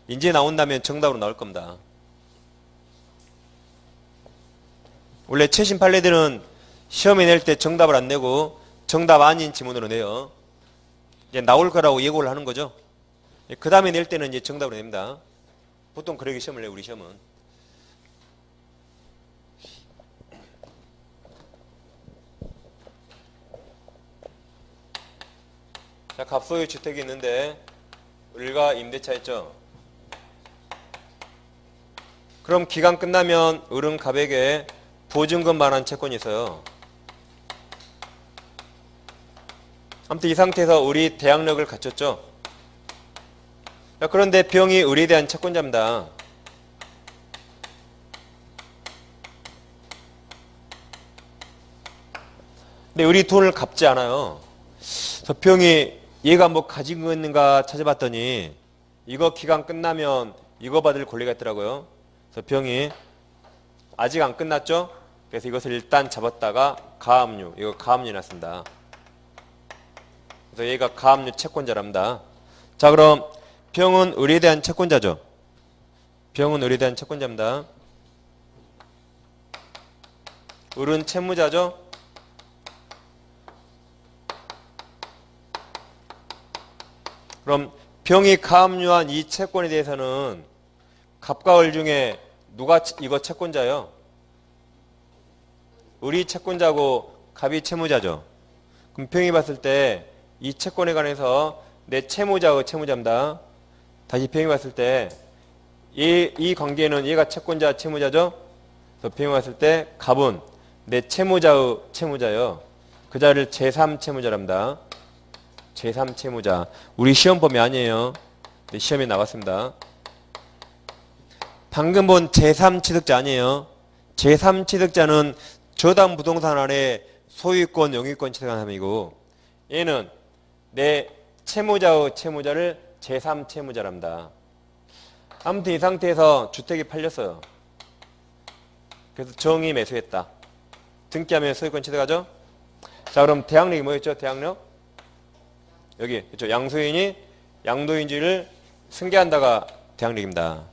Speaker 1: 이제 나온다면 정답으로 나올 겁니다. 원래 최신 판례들은 시험에 낼 때 정답을 안 내고 정답 아닌 지문으로 내요. 이제 나올 거라고 예고를 하는 거죠. 그 다음에 낼 때는 이제 정답으로 냅니다. 보통 그러게 시험을 내요, 우리 시험은. 자, 갑소유 주택이 있는데 을과 임대차 있죠. 그럼 기간 끝나면 을은 갑에게 보증금 반환 채권이 있어요. 아무튼 이 상태에서 을이 대항력을 갖췄죠. 자, 그런데 병이 을에 대한 채권자입니다. 근데 을이 돈을 갚지 않아요. 그래서 병이 얘가 뭐 가진 거 있는가 찾아봤더니 이거 기간 끝나면 이거 받을 권리가 있더라고요. 그래서 병이 아직 안 끝났죠? 그래서 이것을 일단 잡았다가 가압류, 이거 가압류 났습니다. 그래서 얘가 가압류 채권자랍니다. 자, 그럼 병은 을에 대한 채권자죠. 병은 을에 대한 채권자입니다. 을은 채무자죠. 그럼 병이 가압류한 이 채권에 대해서는 갑과 을 중에 누가 이거 채권자요? 을이 채권자고 갑이 채무자죠. 그럼 병이 봤을 때 이 채권에 관해서 내 채무자의 채무자입니다. 다시 병이 봤을 때 이 관계는 얘가 채권자 채무자죠. 그래서 병이 봤을 때 갑은 내 채무자의 채무자요. 그 자를 제3채무자랍니다. 제3채무자. 우리 시험범위 아니에요. 시험에 나왔습니다. 방금 본 제3취득자 아니에요. 제3취득자는 저당 부동산 안에 소유권, 영유권 취득한 사람이고 얘는 내 채무자의 채무자를 제3채무자랍니다. 아무튼 이 상태에서 주택이 팔렸어요. 그래서 정이 매수했다. 등기하면 소유권 취득하죠. 자, 그럼 대항력이 뭐였죠? 대항력? 여기 그렇죠. 양소인이 양도인지를 승계한다가 대항력입니다.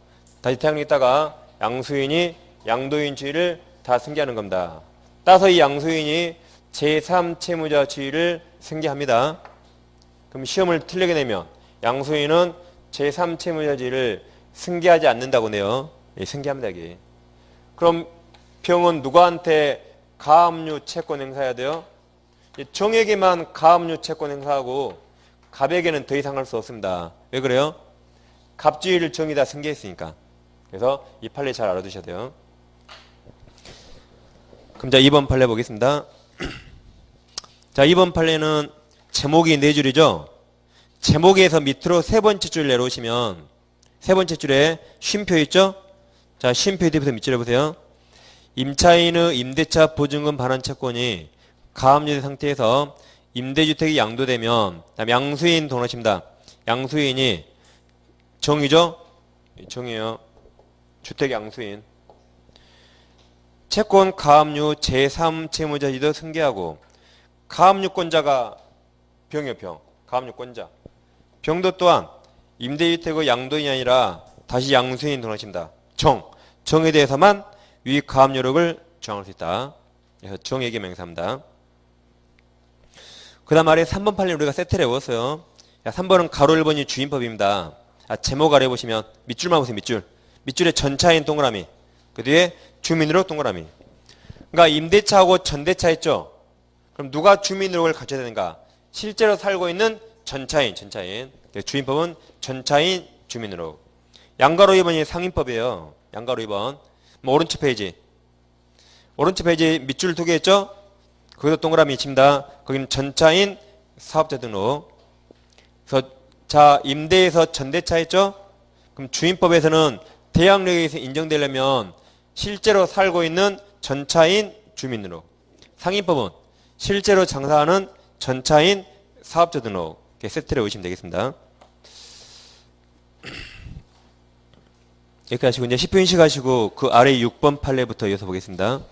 Speaker 1: 다시 대항력 있다가 양수인이 양도인 지위를 다 승계하는 겁니다. 따라서 이 양수인이 제3채무자 지위를 승계합니다. 그럼 시험을 틀리게 내면 양수인은 제3채무자 지위를 승계하지 않는다고 내요. 예, 승계합니다. 여기. 그럼 병은 누구한테 가압류 채권 행사해야 돼요? 정에게만 가압류 채권 행사하고 갑에게는 더 이상 할 수 없습니다. 왜 그래요? 갑주의를 정이 다 승계했으니까. 그래서 이 판례 잘 알아두셔야 돼요. 그럼 자 2번 판례 보겠습니다. 자 2번 판례는 제목이 4줄이죠. 제목에서 밑으로 세 번째 줄 내려오시면 세 번째 줄에 쉼표 있죠. 자 쉼표 뒤부터 밑줄에 보세요. 임차인의 임대차 보증금 반환 채권이 가압류된 상태에서 임대주택이 양도되면 양수인 동원하십니다. 양수인이 정이죠? 정이에요. 주택 양수인. 채권 가압류 제3채무자이도 승계하고 가압류권자가 병이요. 병. 가압류권자. 병도 또한 임대주택의 양도인이 아니라 다시 양수인 동원하십니다. 정. 정에 대해서만 유익 가압류력을 정할 수 있다. 그래서 정에게 맹세합니다. 그 다음 아래 3번 판례 우리가 세트를 해봤어요. 3번은 가로 1번이 주임법입니다. 제목 아래 보시면 밑줄만 보세요. 밑줄에 전차인 동그라미. 그 뒤에 주민으로 동그라미. 그러니까 임대차하고 전대차 했죠. 그럼 누가 주민으로를 갖춰야 되는가? 실제로 살고 있는 전차인. 주임법은 전차인 주민으로. 양가로 2번이 상임법이에요. 양가로 2번. 오른쪽 페이지 밑줄 2개 했죠? 거기서 동그라미 칩니다. 거기는 전차인 사업자 등록. 그래서 임대에서 전대차 했죠? 그럼 주임법에서는 대항력에 의해서 인정되려면 실제로 살고 있는 전차인 주민으로. 상임법은 실제로 장사하는 전차인 사업자 등록. 이렇게 세트를 보시면 되겠습니다. 이렇게 하시고 이제 10분 쉬가시고 그 아래 6번 판례부터 이어서 보겠습니다.